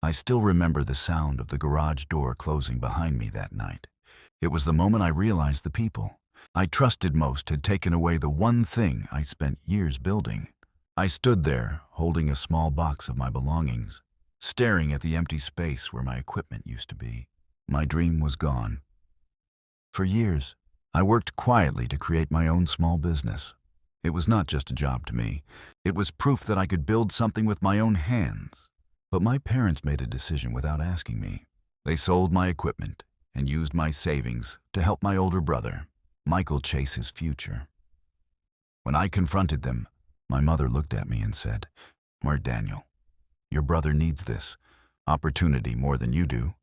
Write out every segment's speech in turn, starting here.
I still remember the sound of the garage door closing behind me that night. It was the moment I realized the people I trusted most had taken away the one thing I spent years building. I stood there, holding a small box of my belongings, staring at the empty space where my equipment used to be. My dream was gone. For years, I worked quietly to create my own small business. It was not just a job to me. It was proof that I could build something with my own hands. But my parents made a decision without asking me. They sold my equipment and used my savings to help my older brother, Michael, chase his future. When I confronted them, my mother looked at me and said, "Daniel, your brother needs this opportunity more than you do."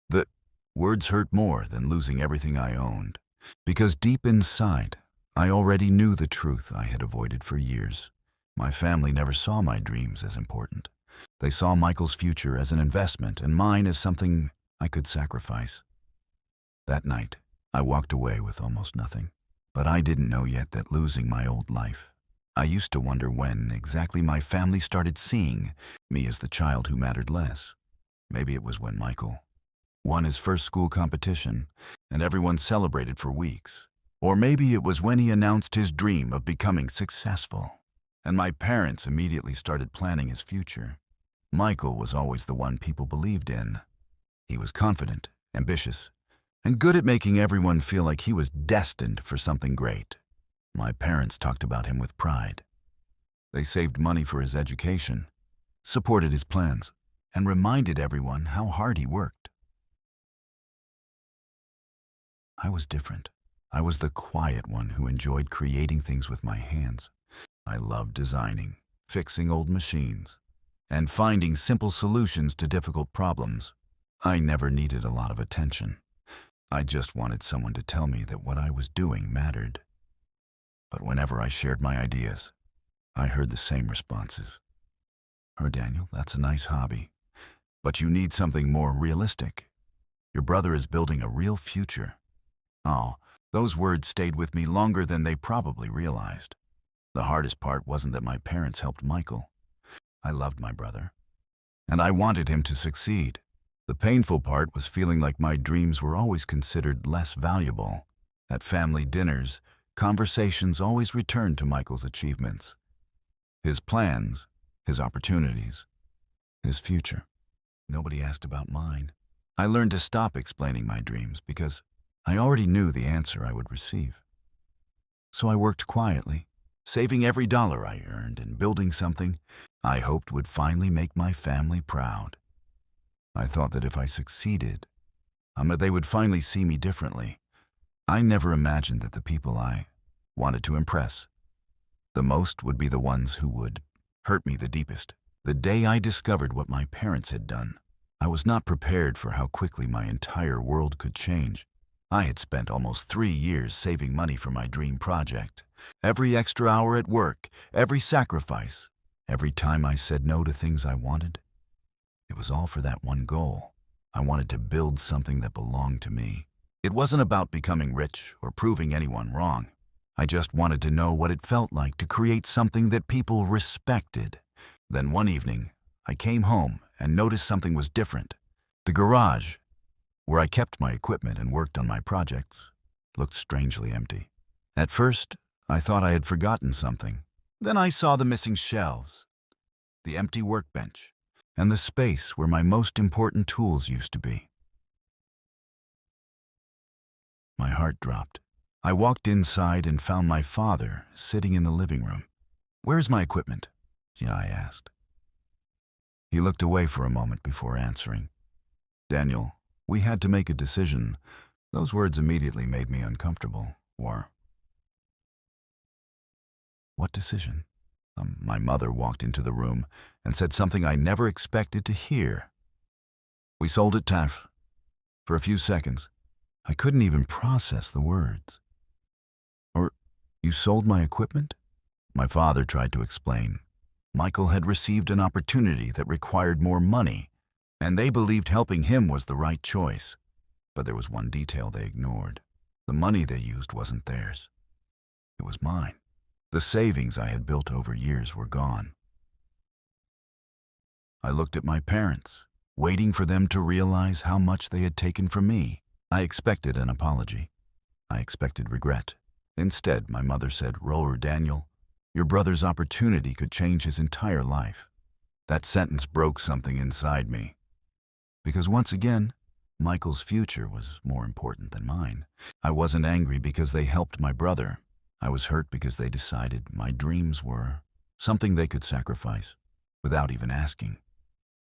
The words hurt more than losing everything I owned, because deep inside, I already knew the truth I had avoided for years. My family never saw my dreams as important. They saw Michael's future as an investment and mine as something I could sacrifice. That night, I walked away with almost nothing. But I didn't know yet that losing my old life. I used to wonder when exactly my family started seeing me as the child who mattered less. Maybe it was when Michael won his first school competition and everyone celebrated for weeks. Or maybe it was when he announced his dream of becoming successful, and my parents immediately started planning his future. Michael was always the one people believed in. He was confident, ambitious, and good at making everyone feel like he was destined for something great. My parents talked about him with pride. They saved money for his education, supported his plans, and reminded everyone how hard he worked. I was different. I was the quiet one who enjoyed creating things with my hands. I loved designing, fixing old machines, and finding simple solutions to difficult problems. I never needed a lot of attention. I just wanted someone to tell me that what I was doing mattered. But whenever I shared my ideas, I heard the same responses. Daniel, that's a nice hobby, but you need something more realistic. Your brother is building a real future." Oh, those words stayed with me longer than they probably realized. The hardest part wasn't that my parents helped Michael. I loved my brother, and I wanted him to succeed. The painful part was feeling like my dreams were always considered less valuable. At family dinners, conversations always returned to Michael's achievements, his plans, his opportunities, his future. Nobody asked about mine. I learned to stop explaining my dreams because I already knew the answer I would receive. So I worked quietly, saving every dollar I earned and building something I hoped would finally make my family proud. I thought that if I succeeded, they would finally see me differently. I never imagined that the people I wanted to impress the most would be the ones who would hurt me the deepest. The day I discovered what my parents had done, I was not prepared for how quickly my entire world could change. I had spent almost 3 years saving money for my dream project. Every extra hour at work, every sacrifice, every time I said no to things I wanted. It was all for that one goal. I wanted to build something that belonged to me. It wasn't about becoming rich or proving anyone wrong. I just wanted to know what it felt like to create something that people respected. Then one evening, I came home and noticed something was different. The garage, where I kept my equipment and worked on my projects, looked strangely empty. At first, I thought I had forgotten something. Then I saw the missing shelves, the empty workbench, and the space where my most important tools used to be. My heart dropped. I walked inside and found my father sitting in the living room. "Where's my equipment?" I asked. He looked away for a moment before answering. "Daniel, we had to make a decision." Those words immediately made me uncomfortable. What decision? My mother walked into the room and said something I never expected to hear. "We sold it, Taff." For a few seconds, I couldn't even process the words. You sold my equipment?" My father tried to explain. Michael had received an opportunity that required more money, and they believed helping him was the right choice. But there was one detail they ignored. The money they used wasn't theirs. It was mine. The savings I had built over years were gone. I looked at my parents, waiting for them to realize how much they had taken from me. I expected an apology. I expected regret. Instead, my mother said, "Roller Daniel, your brother's opportunity could change his entire life." That sentence broke something inside me. Because once again, Michael's future was more important than mine. I wasn't angry because they helped my brother. I was hurt because they decided my dreams were something they could sacrifice without even asking.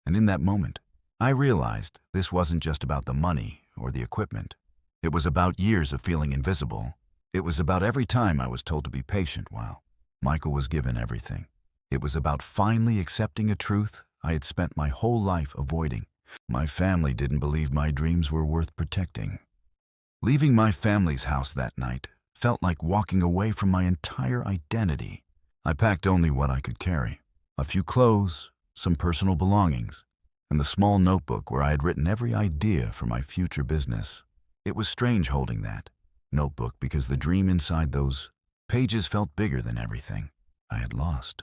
And in that moment, I realized this wasn't just about the money or the equipment. It was about years of feeling invisible. It was about every time I was told to be patient while Michael was given everything. It was about finally accepting a truth I had spent my whole life avoiding. My family didn't believe my dreams were worth protecting. Leaving my family's house that night felt like walking away from my entire identity. I packed only what I could carry: a few clothes, some personal belongings, and the small notebook where I had written every idea for my future business. It was strange holding that notebook because the dream inside those pages felt bigger than everything I had lost.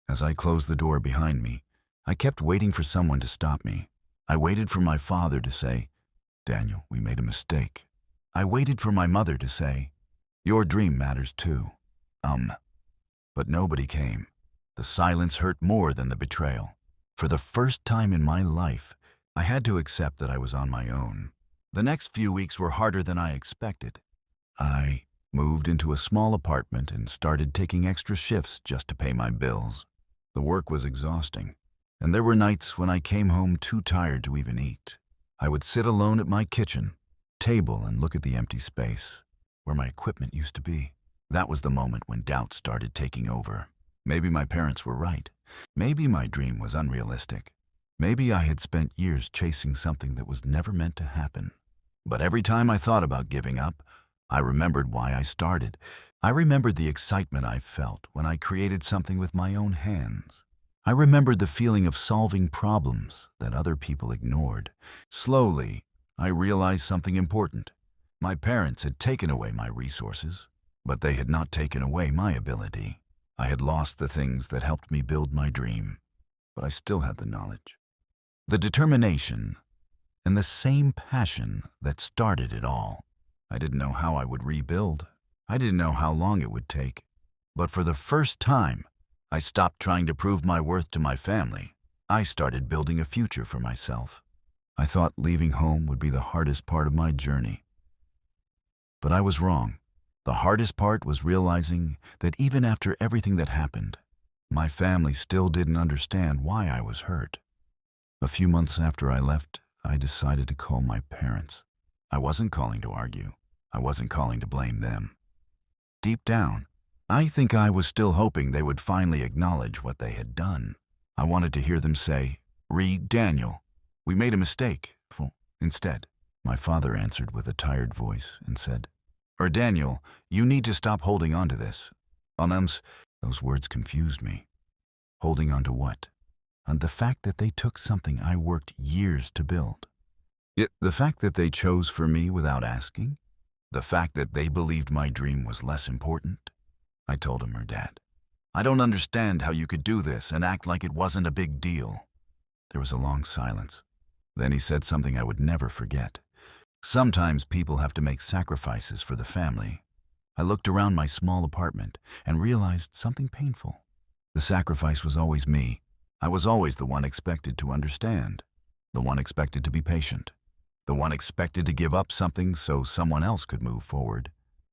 As I closed the door behind me, I kept waiting for someone to stop me. I waited for my father to say, "Daniel, we made a mistake." I waited for my mother to say, "Your dream matters too." But nobody came. The silence hurt more than the betrayal. For the first time in my life, I had to accept that I was on my own. The next few weeks were harder than I expected. I moved into a small apartment and started taking extra shifts just to pay my bills. The work was exhausting, and there were nights when I came home too tired to even eat. I would sit alone at my kitchen table and look at the empty space where my equipment used to be. That was the moment when doubt started taking over. Maybe my parents were right. Maybe my dream was unrealistic. Maybe I had spent years chasing something that was never meant to happen. But every time I thought about giving up, I remembered why I started. I remembered the excitement I felt when I created something with my own hands. I remembered the feeling of solving problems that other people ignored. Slowly, I realized something important. My parents had taken away my resources, but they had not taken away my ability. I had lost the things that helped me build my dream, but I still had the knowledge, the determination, and the same passion that started it all. I didn't know how I would rebuild. I didn't know how long it would take. But for the first time, I stopped trying to prove my worth to my family. I started building a future for myself. I thought leaving home would be the hardest part of my journey. But I was wrong. The hardest part was realizing that even after everything that happened, my family still didn't understand why I was hurt. A few months after I left, I decided to call my parents. I wasn't calling to argue. I wasn't calling to blame them. Deep down, I think I was still hoping they would finally acknowledge what they had done. I wanted to hear them say, "Daniel, we made a mistake." Instead, my father answered with a tired voice and said, Daniel, you need to stop holding on to this." Those words confused me. Holding on to what? On the fact that they took something I worked years to build. The fact that they chose for me without asking? The fact that they believed my dream was less important? I told him, "Dad, I don't understand how you could do this and act like it wasn't a big deal." There was a long silence. Then he said something I would never forget. "Sometimes people have to make sacrifices for the family." I looked around my small apartment and realized something painful. The sacrifice was always me. I was always the one expected to understand, the one expected to be patient, the one expected to give up something so someone else could move forward.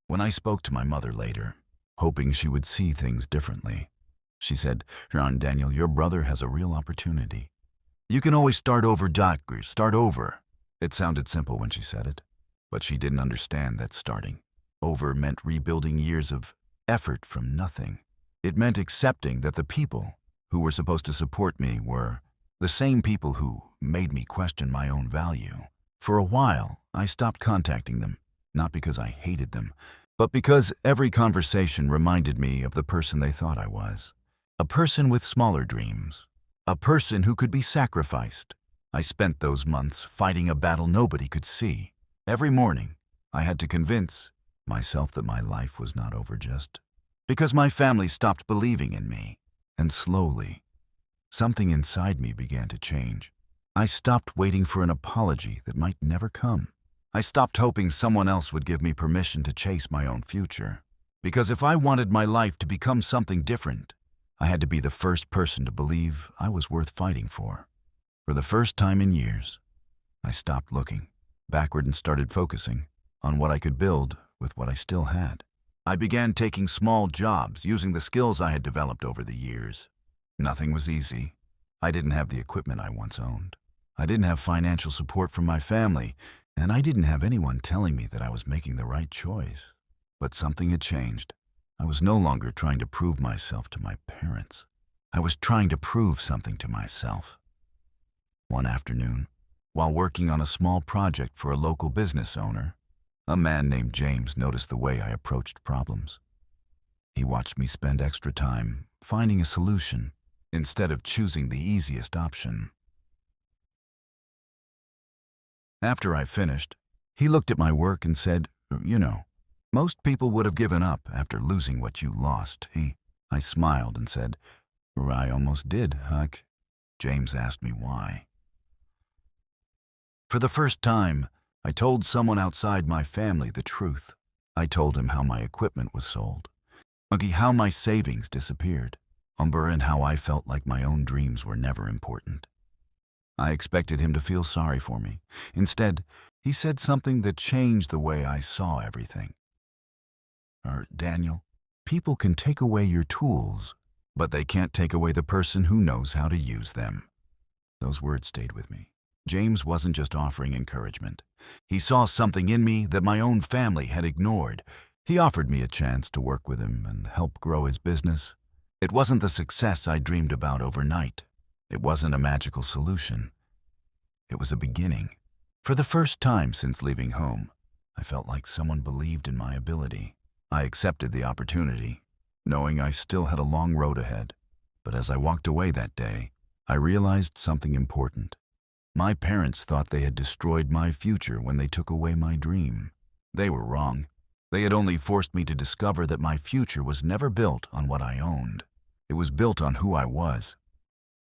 When I spoke to my mother later, hoping she would see things differently, she said, "Daniel, your brother has a real opportunity. You can always start over, doctor, start over." It sounded simple when she said it, but she didn't understand that starting over meant rebuilding years of effort from nothing. It meant accepting that the people who were supposed to support me were the same people who made me question my own value. For a while, I stopped contacting them, not because I hated them, but because every conversation reminded me of the person they thought I was. A person with smaller dreams. A person who could be sacrificed. I spent those months fighting a battle nobody could see. Every morning, I had to convince myself that my life was not over just because my family stopped believing in me. And slowly, something inside me began to change. I stopped waiting for an apology that might never come. I stopped hoping someone else would give me permission to chase my own future. Because if I wanted my life to become something different, I had to be the first person to believe I was worth fighting for. For the first time in years, I stopped looking backward and started focusing on what I could build with what I still had. I began taking small jobs using the skills I had developed over the years. Nothing was easy. I didn't have the equipment I once owned. I didn't have financial support from my family, and I didn't have anyone telling me that I was making the right choice. But something had changed. I was no longer trying to prove myself to my parents. I was trying to prove something to myself. One afternoon, while working on a small project for a local business owner, a man named James noticed the way I approached problems. He watched me spend extra time finding a solution instead of choosing the easiest option. After I finished, he looked at my work and said, "You know, most people would have given up after losing what you lost." I smiled and said, "I almost did, Huck." James asked me why. For the first time, I told someone outside my family the truth. I told him how my equipment was sold, how my savings disappeared, and how I felt like my own dreams were never important. I expected him to feel sorry for me. Instead, he said something that changed the way I saw everything. "Daniel, people can take away your tools, but they can't take away the person who knows how to use them." Those words stayed with me. James wasn't just offering encouragement. He saw something in me that my own family had ignored. He offered me a chance to work with him and help grow his business. It wasn't the success I dreamed about overnight. It wasn't a magical solution. It was a beginning. For the first time since leaving home, I felt like someone believed in my ability. I accepted the opportunity, knowing I still had a long road ahead. But as I walked away that day, I realized something important. My parents thought they had destroyed my future when they took away my dream. They were wrong. They had only forced me to discover that my future was never built on what I owned. It was built on who I was.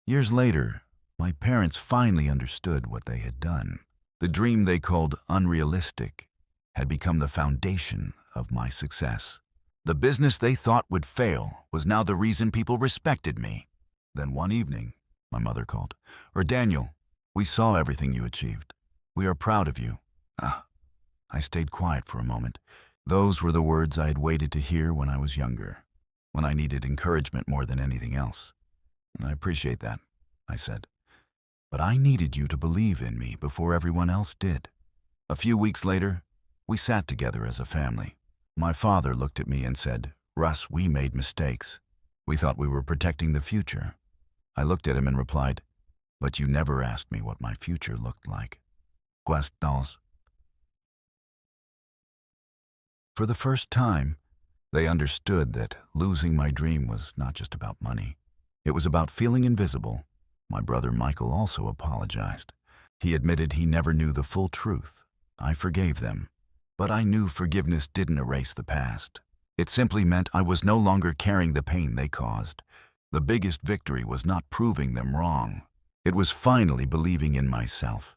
Years later, my parents finally understood what they had done. The dream they called unrealistic had become the foundation of my success. The business they thought would fail was now the reason people respected me. Then one evening, my mother called. "Daniel, we saw everything you achieved. We are proud of you." I stayed quiet for a moment. Those were the words I had waited to hear when I was younger, when I needed encouragement more than anything else. "I appreciate that," I said. "But I needed you to believe in me before everyone else did." A few weeks later, we sat together as a family. My father looked at me and said, "Russ, we made mistakes. We thought we were protecting the future." I looked at him and replied, "But you never asked me what my future looked like." Questions. For the first time, they understood that losing my dream was not just about money. It was about feeling invisible. My brother Michael also apologized. He admitted he never knew the full truth. I forgave them. But I knew forgiveness didn't erase the past. It simply meant I was no longer carrying the pain they caused. The biggest victory was not proving them wrong. It was finally believing in myself.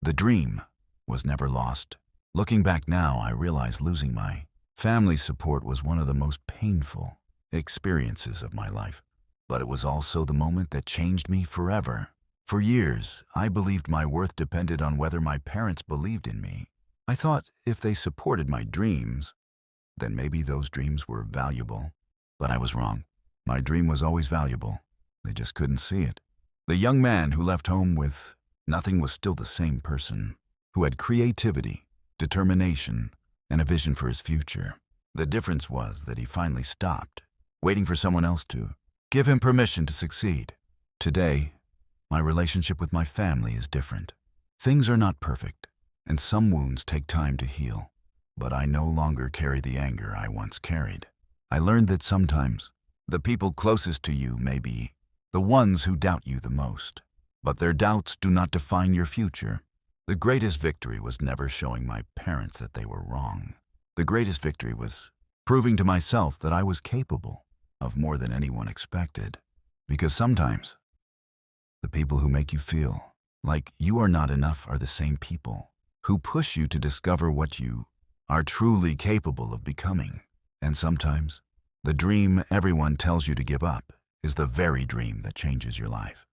The dream was never lost. Looking back now, I realize losing my family support was one of the most painful experiences of my life. But it was also the moment that changed me forever. For years, I believed my worth depended on whether my parents believed in me. I thought if they supported my dreams, then maybe those dreams were valuable. But I was wrong. My dream was always valuable. They just couldn't see it. The young man who left home with nothing was still the same person, who had creativity, determination, and a vision for his future. The difference was that he finally stopped, waiting for someone else to give him permission to succeed. Today, my relationship with my family is different. Things are not perfect, and some wounds take time to heal. But I no longer carry the anger I once carried. I learned that sometimes the people closest to you may be the ones who doubt you the most. But their doubts do not define your future. The greatest victory was never showing my parents that they were wrong. The greatest victory was proving to myself that I was capable of more than anyone expected. Because sometimes The people who make you feel like you are not enough are the same people who push you to discover what you are truly capable of becoming. And sometimes, the dream everyone tells you to give up is the very dream that changes your life.